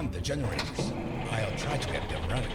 on the generators. I'll try to get them running.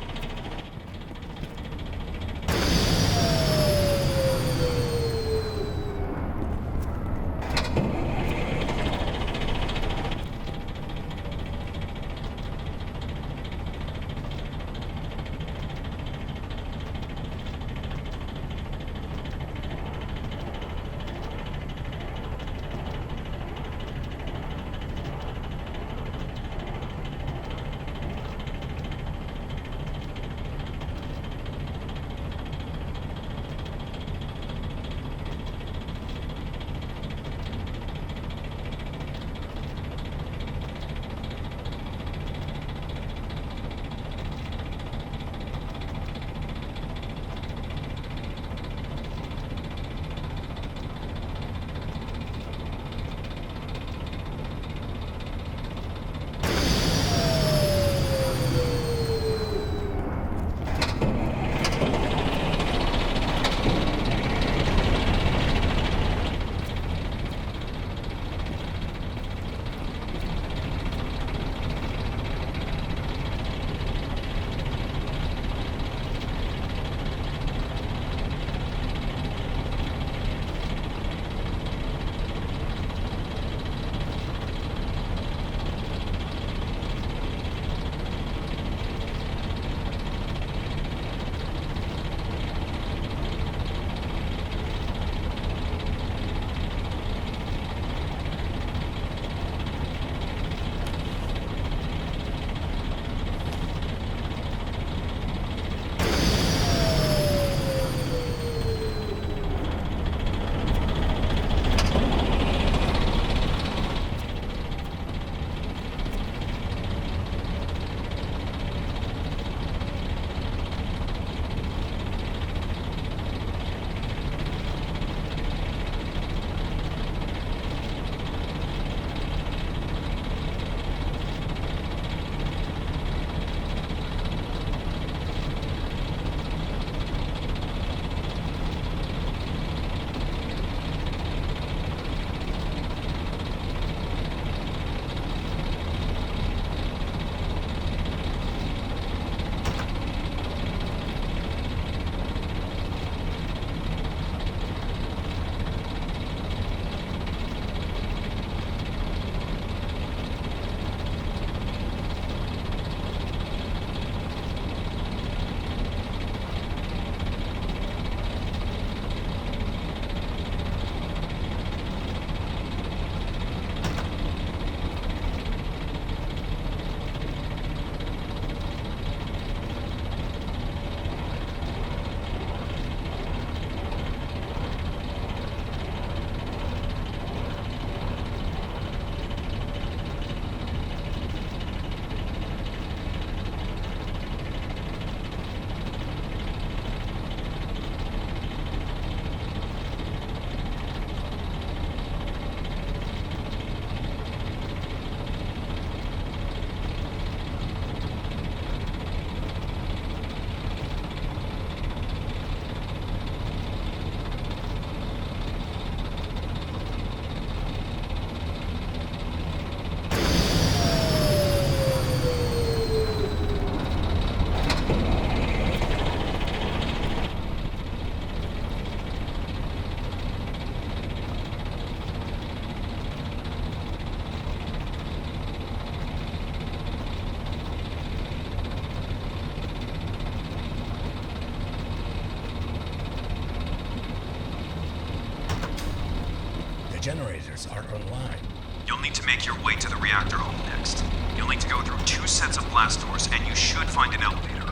Generators are online. You'll need to make your way to the reactor hall next. You'll need to go through 2 sets of blast doors, and you should find an elevator.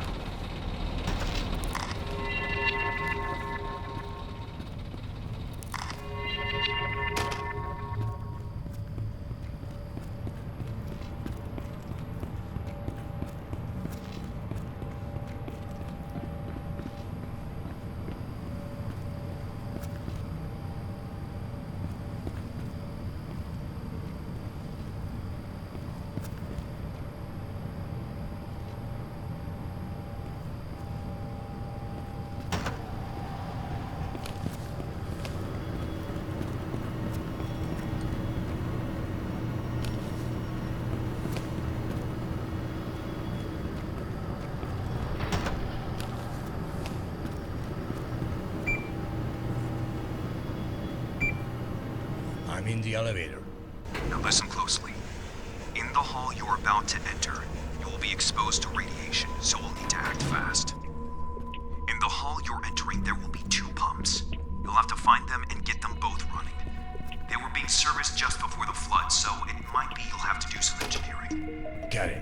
I'm in the elevator. Now listen closely. In the hall you're about to enter, you will be exposed to radiation, so you'll need to act fast. In the hall you're entering, there will be 2 pumps. You'll have to find them and get them both running. They were being serviced just before the flood, so it might be you'll have to do some engineering. Got it.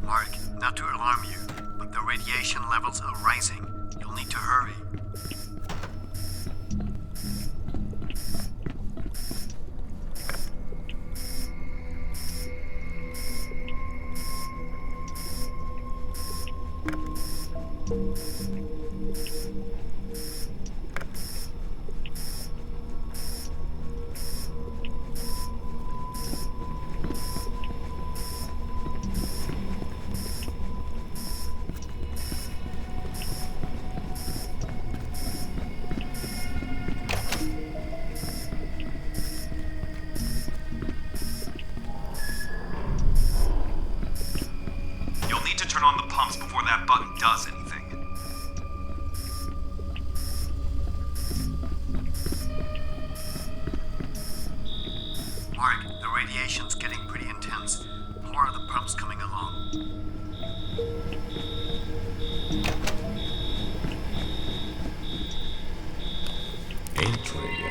Mark, not to alarm you, but the radiation levels are rising. You'll need to hurry. You'll need to turn on the pumps before that button does anything. Mark, the radiation's getting pretty intense. How are the pumps coming along? 8 trillion.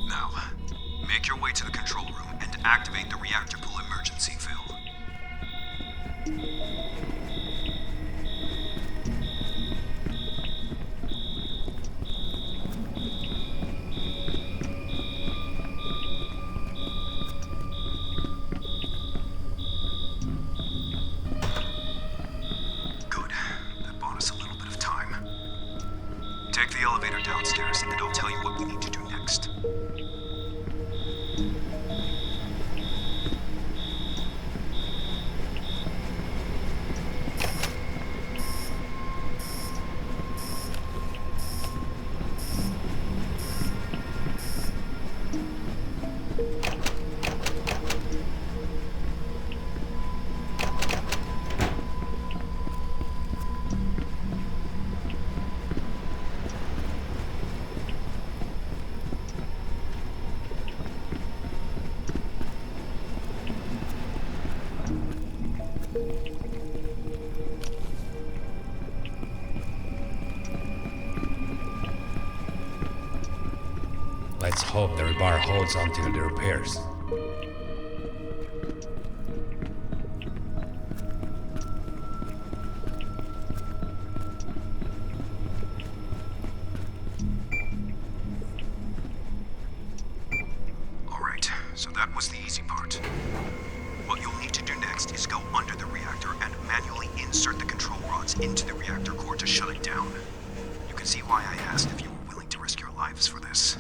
Now, make your way to the control room and activate the reactor pool emergency fill. Good. That bought us a little bit of time. Take the elevator downstairs and I'll tell you what we need to do next. hope the rebar holds until the repairs. Alright, so that was the easy part. What you'll need to do next is go under the reactor and manually insert the control rods into the reactor core to shut it down. You can see why I asked if you were willing to risk your lives for this.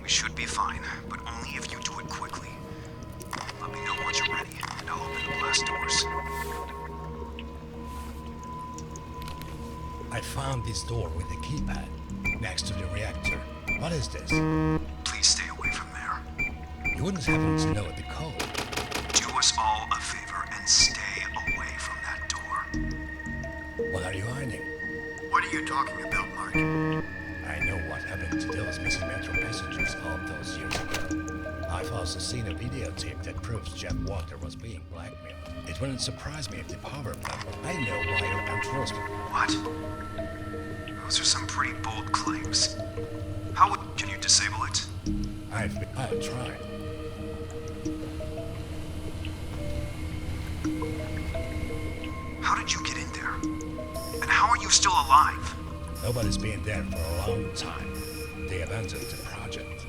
We should be fine, but only if you do it quickly. Let me know once you're ready, and I'll open the blast doors. I found this door with the keypad next to the reactor. What is this? Please stay away from there. You wouldn't happen to know the code. Do us all a favor and stay away from that door. What are you hiding? What are you talking about, Mark? I know what happened to those missing Metro passengers all those years ago. I've also seen a videotape that proves Jeff Walker was being blackmailed. It wouldn't surprise me if the power plant. I know why your controls. What? Those are some pretty bold claims. Can you disable it? I'll try. How did you get in there? And how are you still alive? Nobody's been there for a long time. They abandoned the project.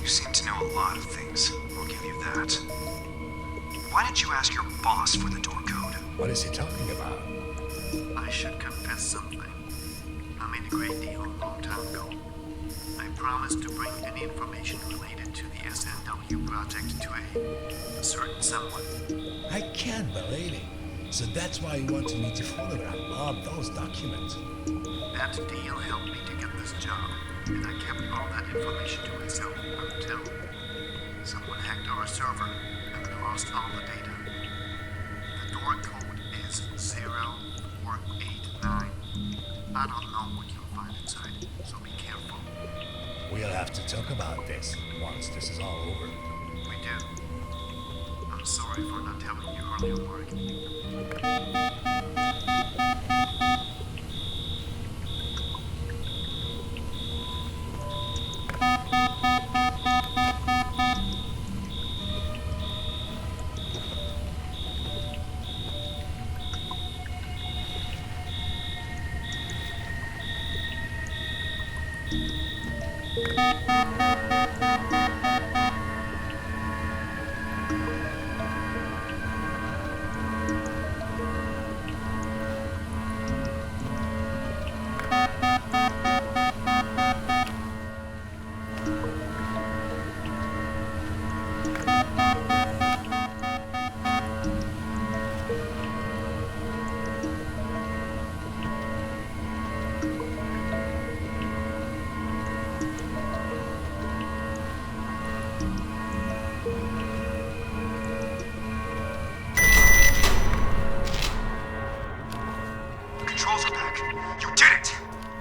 You seem to know a lot of things. I'll give you that. Why didn't you ask your boss for the door code? What is he talking about? I should confess something. I made a great deal a long time ago. I promised to bring any information related to the SNW project to a certain someone. I can't believe it. So that's why you wanted me to photograph all those documents. That deal helped me to get this job, and I kept all that information to myself until someone hacked our server and we lost all the data. The door code is 0489. I don't know what you'll find inside, so be careful. We'll have to talk about this once this is all over. We do. I'm sorry for not telling you earlier, Mark.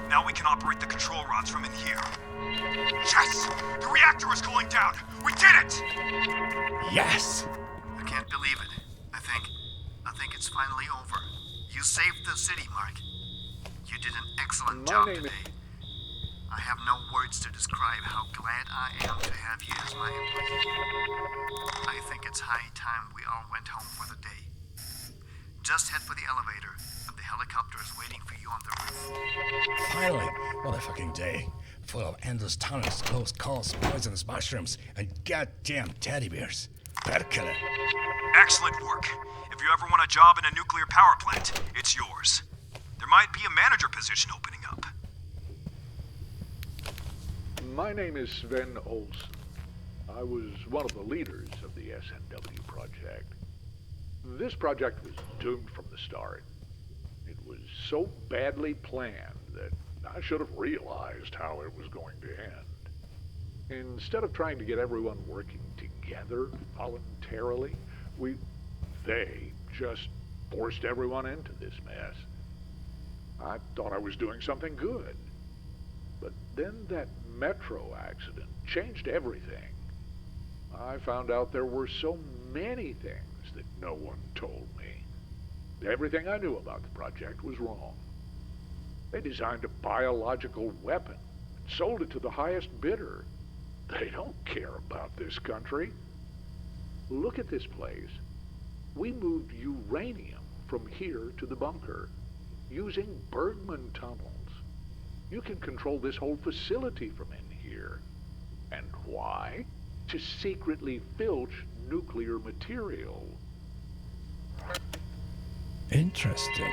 Now we can operate the control rods from in here. Yes! The reactor is cooling down! We did it! Yes! I can't believe it. I think it's finally over. You saved the city, Mark. You did an excellent job today. I have no words to describe how glad I am to have you as my employee. I think it's high time we all went home for the day. Just head for the elevator. The helicopter is waiting for you on the roof. Finally! What a fucking day. Full of endless tunnels, close calls, poisonous mushrooms, and goddamn teddy bears. Perkele. Excellent work. If you ever want a job in a nuclear power plant, it's yours. There might be a manager position opening up. My name is Sven Olsen. I was one of the leaders of the SNW project. This project was doomed from the start. It was so badly planned that I should have realized how it was going to end. Instead of trying to get everyone working together voluntarily, they just forced everyone into this mess. I thought I was doing something good. But then that Metro accident changed everything. I found out there were so many things that no one told me. Everything I knew about the project was wrong. They designed a biological weapon, sold it to the highest bidder. They don't care about this country. Look at this place. We moved uranium from here to the bunker using Bergman tunnels. You can control this whole facility from in here. And why? To secretly filch nuclear material. Interesting.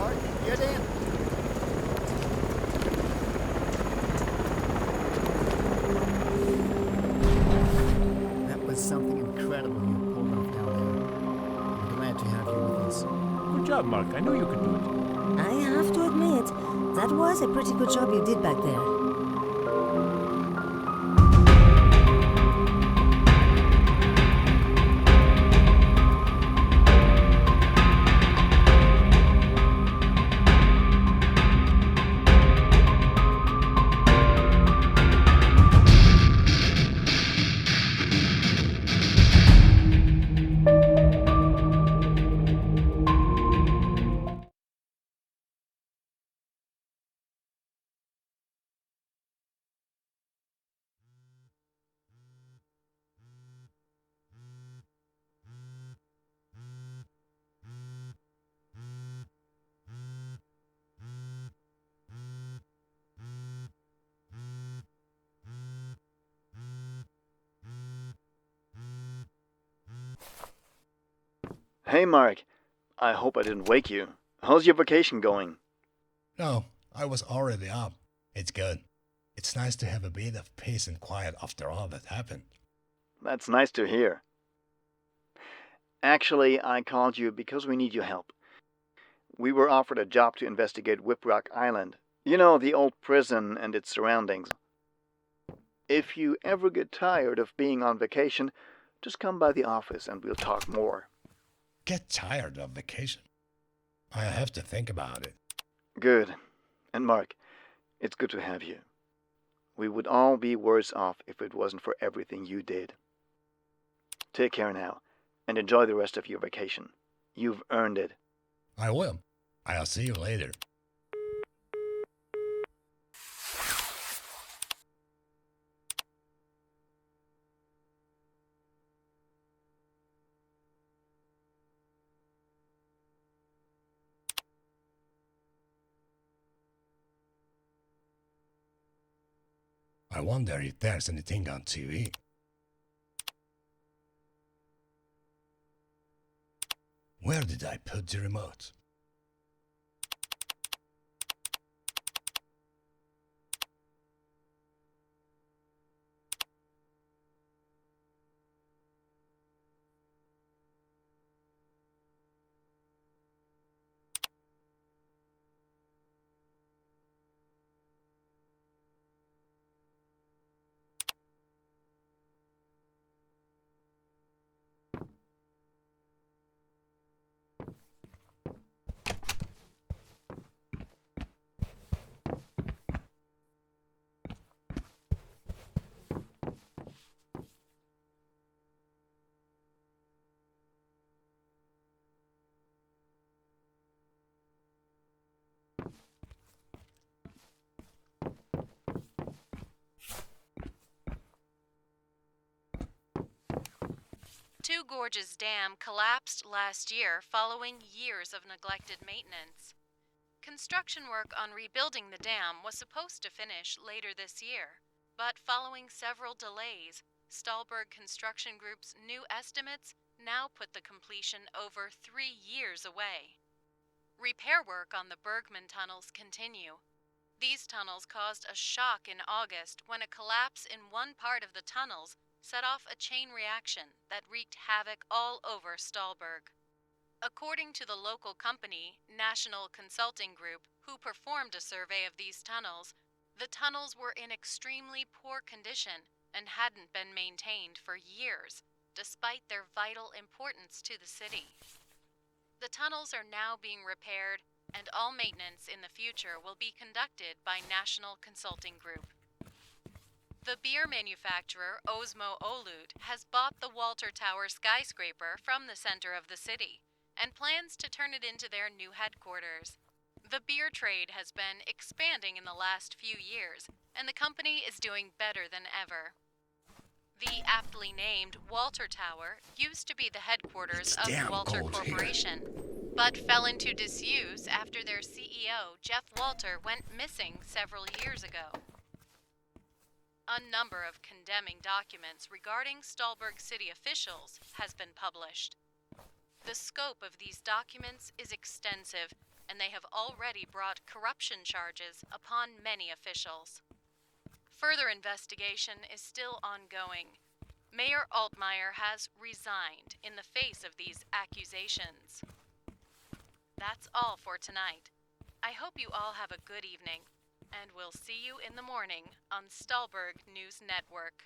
Mark, get in. That was something incredible you pulled off down there. I'm glad to have you with us. Good job, Mark. I knew you could do it. I have to admit, that was a pretty good job you did back there. Hey, Mark. I hope I didn't wake you. How's your vacation going? No, I was already up. It's good. It's nice to have a bit of peace and quiet after all that happened. That's nice to hear. Actually, I called you because we need your help. We were offered a job to investigate Whiprock Island. You know, the old prison and its surroundings. If you ever get tired of being on vacation, just come by the office and we'll talk more. Get tired of vacation? I have to think about it. Good. And Mark, it's good to have you. We would all be worse off if it wasn't for everything you did. Take care now, and enjoy the rest of your vacation. You've earned it. I will. I'll see you later. I wonder if there's anything on TV. Where did I put the remote? Two Gorges Dam collapsed last year following years of neglected maintenance. Construction work on rebuilding the dam was supposed to finish later this year, but following several delays, Stahlberg Construction Group's new estimates now put the completion over 3 years away. Repair work on the Bergman tunnels continue. These tunnels caused a shock in August when a collapse in one part of the tunnels set off a chain reaction that wreaked havoc all over Stahlberg. According to the local company, National Consulting Group, who performed a survey of these tunnels, the tunnels were in extremely poor condition and hadn't been maintained for years, despite their vital importance to the city. The tunnels are now being repaired, and all maintenance in the future will be conducted by National Consulting Group. The beer manufacturer Osmo Olut has bought the Walter Tower skyscraper from the center of the city and plans to turn it into their new headquarters. The beer trade has been expanding in the last few years, and the company is doing better than ever. The aptly named Walter Tower used to be the headquarters It's of the damn Walter cold here. Corporation, but fell into disuse after their CEO, Jeff Walter, went missing several years ago. A number of condemning documents regarding Stahlberg city officials has been published. The scope of these documents is extensive, and they have already brought corruption charges upon many officials. Further investigation is still ongoing. Mayor Altmaier has resigned in the face of these accusations. That's all for tonight. I hope you all have a good evening, and we'll see you in the morning on Stahlberg News Network.